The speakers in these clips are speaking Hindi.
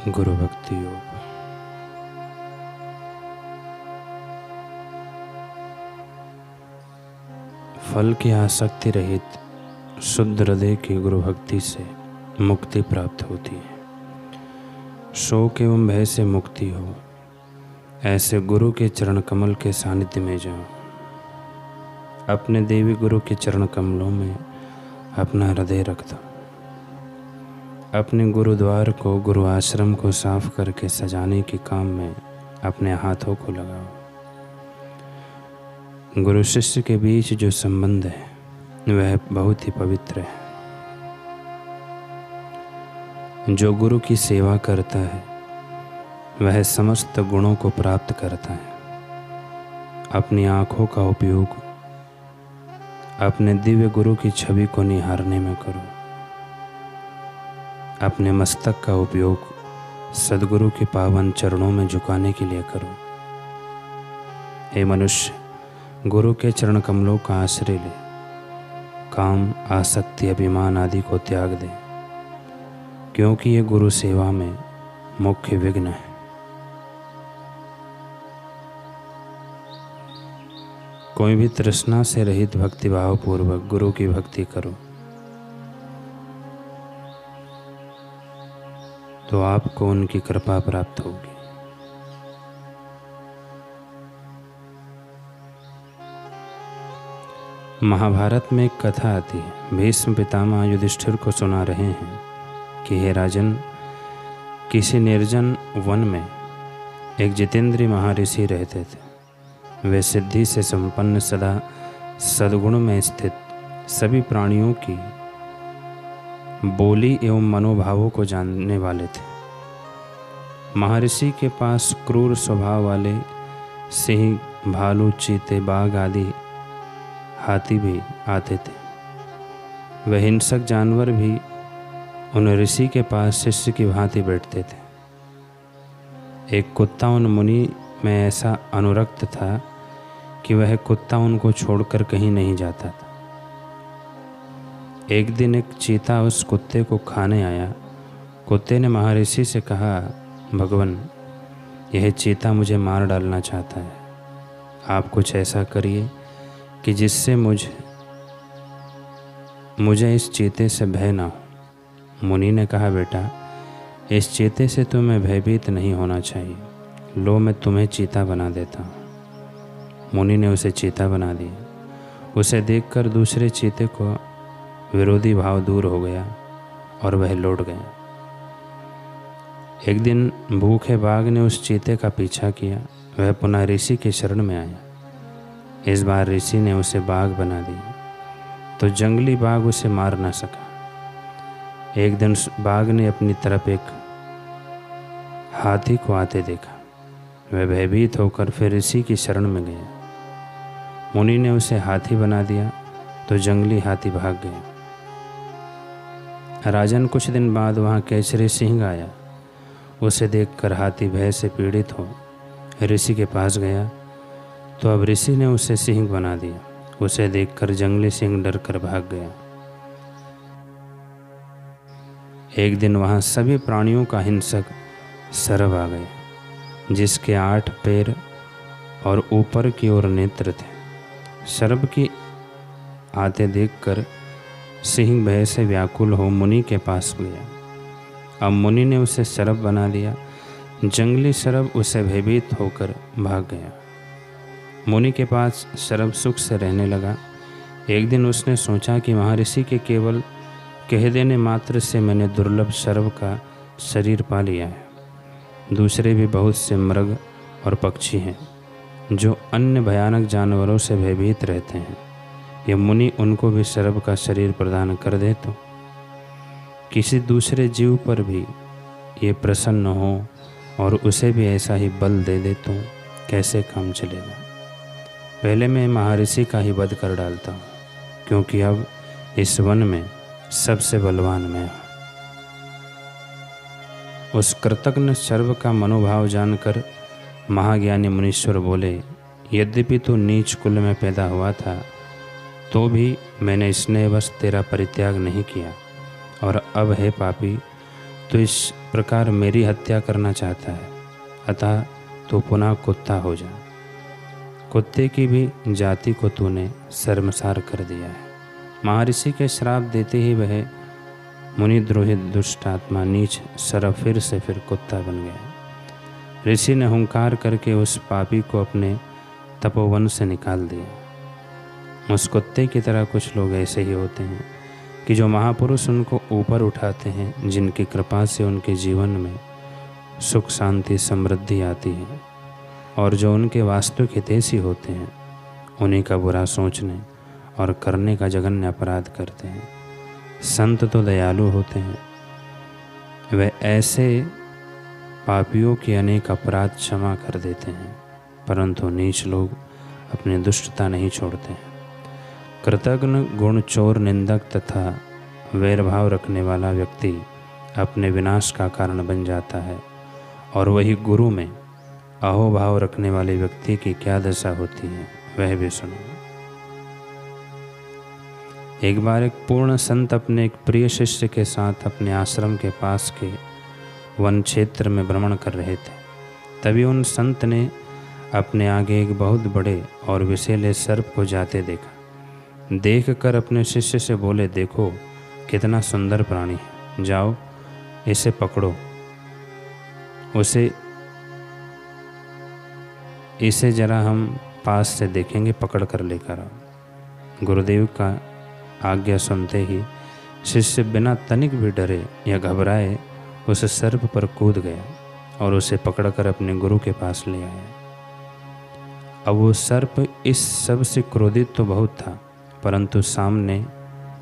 गुरु भक्ति योग। फल की आसक्ति रहित शुद्ध हृदय की गुरु भक्ति से मुक्ति प्राप्त होती है। शोक एवं भय से मुक्ति हो, ऐसे गुरु के चरण कमल के सानिध्य में जाओ। अपने देवी गुरु के चरण कमलों में अपना हृदय रख दो। अपने गुरुद्वार को, गुरु आश्रम को साफ करके सजाने के काम में अपने हाथों को लगाओ। गुरु शिष्य के बीच जो संबंध है वह बहुत ही पवित्र है। जो गुरु की सेवा करता है वह समस्त गुणों को प्राप्त करता है। अपनी आँखों का उपयोग अपने दिव्य गुरु की छवि को निहारने में करो। अपने मस्तक का उपयोग सद्गुरु के पावन चरणों में झुकाने के लिए करो। हे मनुष्य, गुरु के चरण कमलों का आश्रय ले। काम, आसक्ति, अभिमान आदि को त्याग दे, क्योंकि ये गुरु सेवा में मुख्य विघ्न है। कोई भी तृष्णा से रहित भक्तिभाव पूर्वक गुरु की भक्ति करो तो आपको उनकी कृपा प्राप्त होगी। महाभारत में एक कथा आती है। भीष्म पितामह युधिष्ठिर को सुना रहे हैं कि हे राजन, किसी निर्जन वन में एक जितेंद्रीय महर्षि रहते थे। वे सिद्धि से संपन्न, सदा सद्गुण में स्थित, सभी प्राणियों की बोली एवं मनोभावों को जानने वाले थे। महर्षि के पास क्रूर स्वभाव वाले सिंह, भालू, चीते, बाघ आदि हाथी भी आते थे। वह हिंसक जानवर भी उन ऋषि के पास शिष्य की भांति बैठते थे। एक कुत्ता उन मुनि में ऐसा अनुरक्त था कि वह कुत्ता उनको छोड़कर कहीं नहीं जाता था। एक दिन एक चीता उस कुत्ते को खाने आया। कुत्ते ने महर्षि से कहा, भगवान, यह चीता मुझे मार डालना चाहता है। आप कुछ ऐसा करिए कि जिससे मुझे इस चीते से भय ना हो। मुनि ने कहा, बेटा, इस चीते से तुम्हें भयभीत नहीं होना चाहिए। लो, मैं तुम्हें चीता बना देता हूँ। मुनि ने उसे चीता बना दिया। उसे देखकर दूसरे चीते को विरोधी भाव दूर हो गया और वह लौट गया। एक दिन भूखे बाघ ने उस चीते का पीछा किया। वह पुनः ऋषि के शरण में आया। इस बार ऋषि ने उसे बाघ बना दिया तो जंगली बाघ उसे मार न सका। एक दिन बाघ ने अपनी तरफ एक हाथी को आते देखा। वह भयभीत होकर फिर ऋषि की शरण में गया। मुनि ने उसे हाथी बना दिया तो जंगली हाथी भाग गया। राजन, कुछ दिन बाद वहाँ केसरी सिंह आया। उसे देखकर हाथी भय से पीड़ित हो ऋषि के पास गया तो अब ऋषि ने उसे सिंह बना दिया। उसे देखकर जंगली सिंह डर कर भाग गया। एक दिन वहाँ सभी प्राणियों का हिंसक सर्प आ गया, जिसके 8 पैर और ऊपर की ओर नेत्र थे। सर्प की आते देखकर सिंह भय से व्याकुल हो मुनि के पास गया। अब मुनि ने उसे सर्प बना दिया। जंगली सर्प उसे भयभीत होकर भाग गया। मुनि के पास सर्प सुख से रहने लगा। एक दिन उसने सोचा कि महर्षि के केवल कह देने मात्र से मैंने दुर्लभ सर्प का शरीर पा लिया है। दूसरे भी बहुत से मृग और पक्षी हैं जो अन्य भयानक जानवरों से भयभीत रहते हैं। यह मुनि उनको भी सर्प का शरीर प्रदान कर दे तो किसी दूसरे जीव पर भी ये प्रसन्न हो और उसे भी ऐसा ही बल दे दे तो कैसे काम चलेगा। पहले मैं महर्षि का ही वध कर डालता हूँ, क्योंकि अब इस वन में सबसे बलवान मैं हूँ। उस कृतज्ञ सर्प का मनोभाव जानकर महाज्ञानी मुनीश्वर बोले, यद्यपि तू नीच कुल में पैदा हुआ था तो भी मैंने स्नेहवश तेरा परित्याग नहीं किया। और अब हे पापी, तो इस प्रकार मेरी हत्या करना चाहता है, अतः तो पुनः कुत्ता हो जा। कुत्ते की भी जाति को तूने शर्मसार कर दिया है। महर्षि के श्राप देते ही वह मुनिद्रोही दुष्ट आत्मा नीच सर्प फिर कुत्ता बन गया। ऋषि ने हुंकार करके उस पापी को अपने तपोवन से निकाल दिया। उस कुत्ते की तरह कुछ लोग ऐसे ही होते हैं कि जो महापुरुष उनको ऊपर उठाते हैं, जिनकी कृपा से उनके जीवन में सुख शांति समृद्धि आती है, और जो उनके वास्तविक हितैषी होते हैं उन्हीं का बुरा सोचने और करने का जघन्य अपराध करते हैं। संत तो दयालु होते हैं, वे ऐसे पापियों के अनेक अपराध क्षमा कर देते हैं, परंतु नीच लोग अपनी दुष्टता नहीं छोड़ते हैं। कृतघ्न गुण चोर निंदक तथा वैरभाव रखने वाला व्यक्ति अपने विनाश का कारण बन जाता है, और वही गुरु में अहोभाव रखने वाले व्यक्ति की क्या दशा होती है वह भी सुनो। एक बार एक पूर्ण संत अपने एक प्रिय शिष्य के साथ अपने आश्रम के पास के वन क्षेत्र में भ्रमण कर रहे थे। तभी उन संत ने अपने आगे एक बहुत बड़े और विषैले सर्प को जाते देखा। देखकर अपने शिष्य से बोले, देखो कितना सुंदर प्राणी है, जाओ इसे पकड़ो, इसे जरा हम पास से देखेंगे, पकड़ कर लेकर आओ। गुरुदेव का आज्ञा सुनते ही शिष्य बिना तनिक भी डरे या घबराए उस सर्प पर कूद गया और उसे पकड़कर अपने गुरु के पास ले आया। अब वो सर्प इस सब से क्रोधित तो बहुत था, परंतु सामने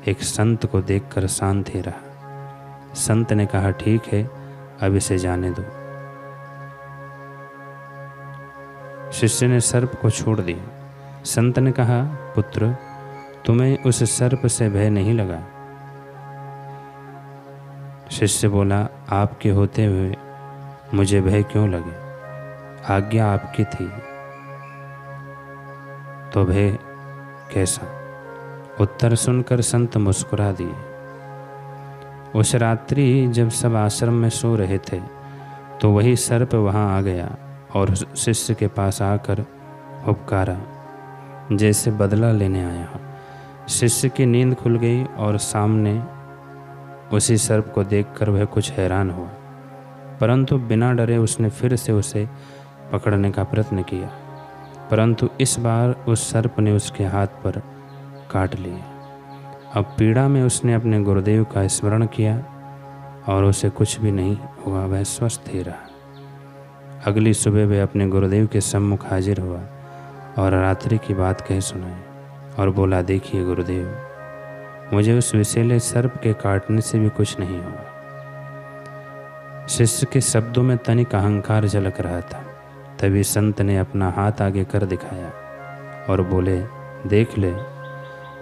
एक संत को देखकर शांत ही रहा। संत ने कहा, ठीक है, अब इसे जाने दो। शिष्य ने सर्प को छोड़ दिया। संत ने कहा, पुत्र, तुम्हें उस सर्प से भय नहीं लगा? शिष्य बोला, आपके होते हुए मुझे भय क्यों लगे? आज्ञा आपकी थी तो भय कैसा? उत्तर सुनकर संत मुस्कुरा दिए। उस रात्रि जब सब आश्रम में सो रहे थे तो वही सर्प वहां आ गया और शिष्य के पास आकर उपकारा, जैसे बदला लेने आया हो। शिष्य की नींद खुल गई और सामने उसी सर्प को देखकर वह कुछ हैरान हुआ, परंतु बिना डरे उसने फिर से उसे पकड़ने का प्रयत्न किया, परंतु इस बार उस सर्प ने उसके हाथ पर काट लिया। अब पीड़ा में उसने अपने गुरुदेव का स्मरण किया और उसे कुछ भी नहीं हुआ, वह स्वस्थ ही रहा। अगली सुबह वह अपने गुरुदेव के सम्मुख हाजिर हुआ और रात्रि की बात कह सुनाई और बोला, देखिए गुरुदेव, मुझे उस विषैले सर्प के काटने से भी कुछ नहीं हुआ। शिष्य के शब्दों में तनिक अहंकार झलक रहा था। तभी संत ने अपना हाथ आगे कर दिखाया और बोले, देख ले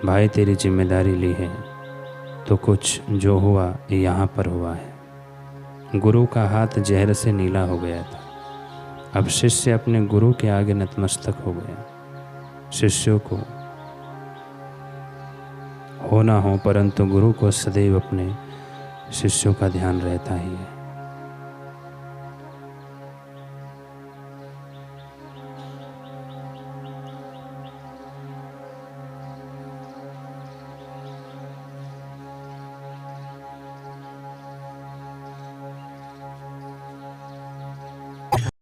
भाई, तेरी जिम्मेदारी ली है तो कुछ जो हुआ यहाँ पर हुआ है। गुरु का हाथ जहर से नीला हो गया था। अब शिष्य अपने गुरु के आगे नतमस्तक हो गया। शिष्यों को हो ना हो, परंतु गुरु को सदैव अपने शिष्यों का ध्यान रहता ही है।